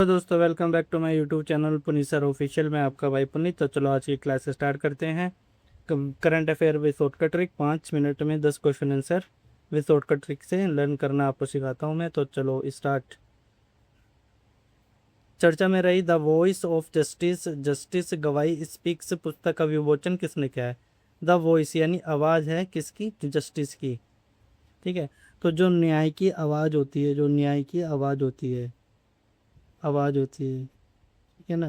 तो दोस्तों welcome back to my YouTube channel Puneet sir official में आपका भाई पुनीत। तो चलो आज की क्लास स्टार्ट करते हैं। Current affair with shortcut trick 5 minute में 10 question answer with shortcut trick से लर्न करना आपको सिखाता हूँ मैं। तो चलो स्टार्ट। चर्चा में रही the voice of justice justice गवाई स्पीक्स पुस्तक का विमोचन किसने किया है। द वॉइस यानी आवाज़ है किसकी, जस्टिस की। ठीक है। तो जो न्याय की आवाज़ होती है, जो न्याय की आवाज़ होती है, आवाज़ होती है, ठीक है ना।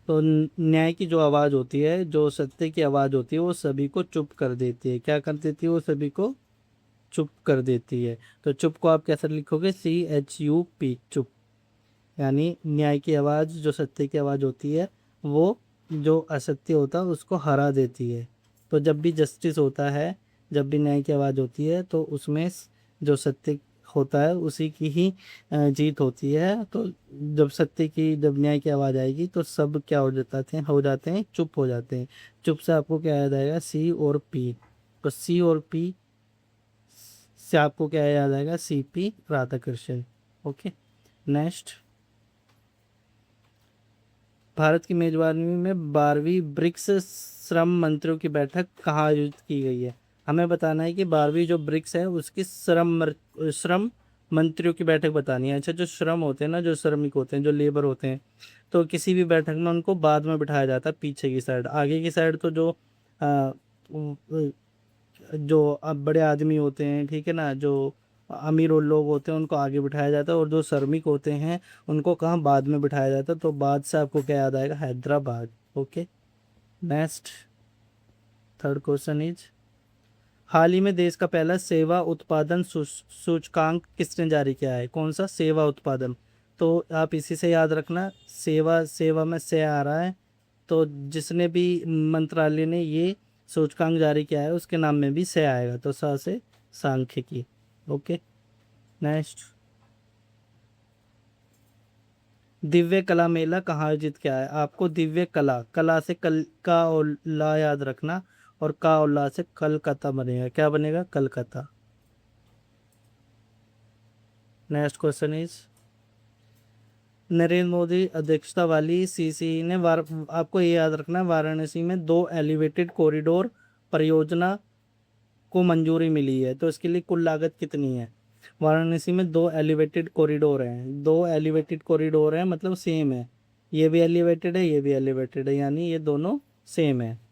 तो न्याय की जो आवाज़ होती है, जो सत्य की आवाज़ होती है, वो सभी को चुप कर देती है। क्या कर देती है? वो सभी को चुप कर देती है। तो चुप को आप कैसे लिखोगे? CHUP, चुप। यानी न्याय की आवाज़, जो सत्य की आवाज़ होती है, वो जो असत्य होता है उसको हरा देती है। तो जब भी जस्टिस होता है, जब भी न्याय की आवाज़ होती है, तो उसमें जो सत्य होता है उसी की ही जीत होती है। तो जब सत्य की, जब न्याय की आवाज़ आएगी तो सब क्या हो जाते हैं, चुप हो जाते हैं। चुप से आपको क्या याद आएगा? C और P। तो C और P से आपको क्या याद आएगा? CP Radhakrishnan. Okay. Next. Bharat की मेजबानी में 12वीं ब्रिक्स श्रम मंत्रियों की बैठक कहाँ आयोजित की गई है। हमें बताना है कि 12वीं जो ब्रिक्स है उसकी श्रम मंत्रियों की बैठक बतानी है। अच्छा, जो श्रम होते हैं ना, जो श्रमिक होते हैं, जो लेबर होते हैं, तो किसी भी बैठक में उनको बाद में बिठाया जाता है, पीछे की साइड। आगे की साइड तो जो आ, जो अब बड़े आदमी होते हैं, ठीक है ना, जो अमीर और लोग होते हैं उनको आगे बिठाया जाता है, और जो श्रमिक होते हैं उनको कहाँ, बाद में बिठाया जाता है। तो बाद से आपको क्या याद आएगा? Hyderabad. Okay. Next, third question is, हाल ही में देश का पहला सेवा उत्पादन सूचकांक किसने जारी किया है? कौन सा? सेवा उत्पादन। तो आप इसी से याद रखना, सेवा, सेवा में से आ रहा है। तो जिसने भी मंत्रालय ने ये सूचकांक जारी किया है उसके नाम में भी से आएगा, तो सा से सांख्यिकी। ओके। नेक्स्ट, दिव्य कला मेला कहाँ आयोजित किया है? आपको दिव्य कला, कला से कल का और ला याद रखना, और का और ला से कलकत्ता बनेगा। क्या बनेगा? Calcutta. Next question is, Narendra Modi अध्यक्षता वाली सीसी ने आपको ये याद रखना है, वाराणसी में 2 एलिवेटेड कॉरिडोर परियोजना को मंजूरी मिली है। तो इसके लिए कुल लागत कितनी है? वाराणसी में 2 एलिवेटेड कॉरिडोर हैं, 2 एलिवेटेड कॉरिडोर हैं, मतलब सेम है। ये भी एलिवेटेड है, ये भी एलिवेटेड है, यानी ये दोनों सेम है।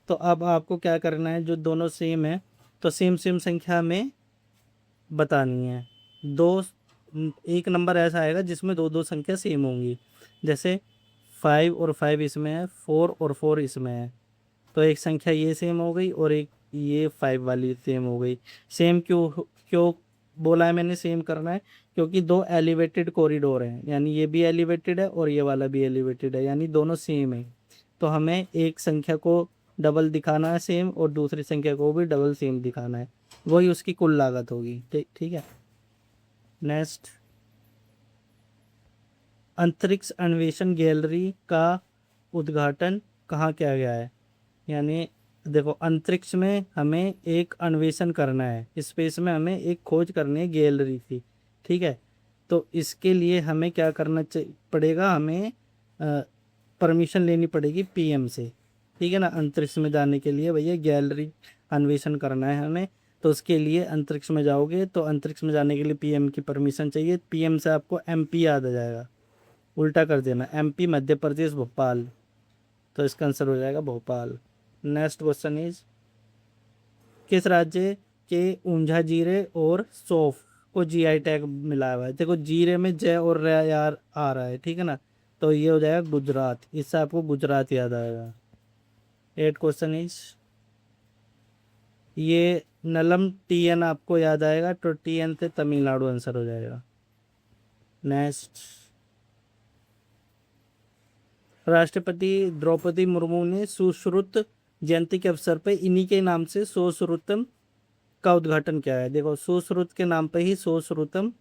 तो अब आपको क्या करना है? जो दोनों सेम है तो सेम सेम संख्या में बतानी है। दो, एक नंबर ऐसा आएगा जिसमें दो दो संख्या सेम होंगी। जैसे 5 और 5 इसमें है, 4 और 4 इसमें है। तो एक संख्या ये सेम हो गई, और एक ये 5 वाली सेम हो गई। सेम क्यों क्यों बोला है मैंने सेम करना है? क्योंकि 2 एलिवेटेड कॉरिडोर हैं, यानी ये भी एलिवेटेड है और ये वाला भी एलिवेटेड है, यानी दोनों सेम है। तो हमें एक संख्या को डबल दिखाना है सेम, और दूसरी संख्या को भी डबल सेम दिखाना है। वही उसकी कुल लागत होगी। ठीक ठीक है। नेक्स्ट, अंतरिक्ष अन्वेषण गैलरी का उद्घाटन कहाँ किया गया है? यानी देखो, अंतरिक्ष में हमें एक अन्वेषण करना है, स्पेस में हमें एक खोज करनी है गैलरी की। ठीक है। तो इसके लिए हमें क्या करना पड़ेगा? हमें परमिशन लेनी पड़ेगी PM से। ठीक है ना। अंतरिक्ष में जाने के लिए भैया गैलरी अन्वेषण करना है हमें। तो उसके लिए अंतरिक्ष में जाओगे तो अंतरिक्ष में जाने के लिए PM की परमिशन चाहिए। PM से आपको MP याद आ जाएगा, उल्टा कर देना, MP मध्य प्रदेश भोपाल। तो इसका आंसर हो जाएगा भोपाल। नेक्स्ट क्वेश्चन इज, किस राज्य के ऊंझा जीरे और सौंफ को GI टैग मिला हुआ है? देखो, जीरे में जय और रे यार आ रहा है, ठीक है ना। तो ये हो जाएगा गुजरात। इससे आपको गुजरात याद आएगा। 8 क्वेश्चन इज, ये नलम TN आपको याद आएगा, तो TN से तमिलनाडु आंसर हो जाएगा। नेक्स्ट, राष्ट्रपति द्रौपदी मुर्मू ने सुश्रुत जयंती के अवसर पर इन्हीं के नाम से सुश्रुतम का उद्घाटन किया है। देखो, सुश्रुत के नाम पे ही सुश्रुतम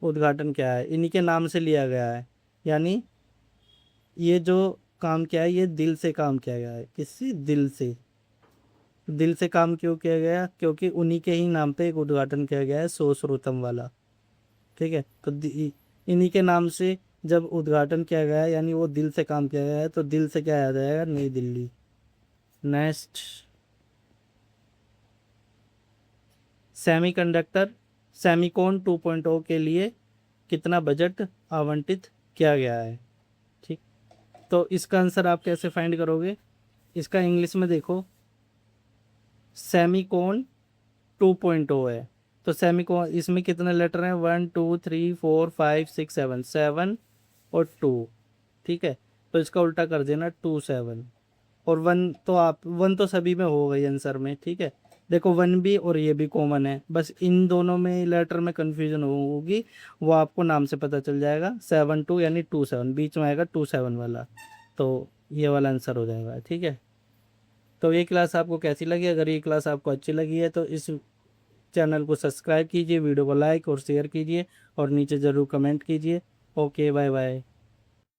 उद्घाटन किया है, इन्हीं के नाम से लिया गया है। यानी ये जो काम किया है, ये दिल से काम किया गया है। किसी दिल से, दिल से काम क्यों किया गया? क्योंकि उन्हीं के ही नाम पे एक उद्घाटन किया गया है, सुश्रुतम वाला। ठीक है। तो इन्हीं के नाम से जब उद्घाटन किया गया है, यानी वो दिल से काम किया गया है, तो दिल से क्या याद आएगा? नई दिल्ली। नेक्स्ट, सेमीकंडक्टर सेमीकॉन 2.0 के लिए कितना बजट आवंटित किया गया है? ठीक, तो इसका आंसर आप कैसे फाइंड करोगे? इसका इंग्लिश में देखो, सेमीकॉन 2.0 है, तो सेमीकॉन इसमें कितने लेटर हैं? 1 2 3 4 5 6 7, 7 और 2। ठीक है, तो इसका उल्टा कर देना 2 7, और 1 तो आप 1 तो सभी में हो गई आंसर में। ठीक है, देखो 1 भी और ये भी कॉमन है, बस इन दोनों में लेटर में कंफ्यूजन होगी, वो आपको नाम से पता चल जाएगा। 7 2 यानी 2 7, बीच में आएगा 2 7 वाला, तो ये वाला आंसर हो जाएगा। ठीक है, तो ये क्लास आपको कैसी लगी? अगर ये क्लास आपको अच्छी लगी है तो इस चैनल को सब्सक्राइब कीजिए, वीडियो को लाइक और शेयर कीजिए, और नीचे ज़रूर कमेंट कीजिए। Okay, bye bye.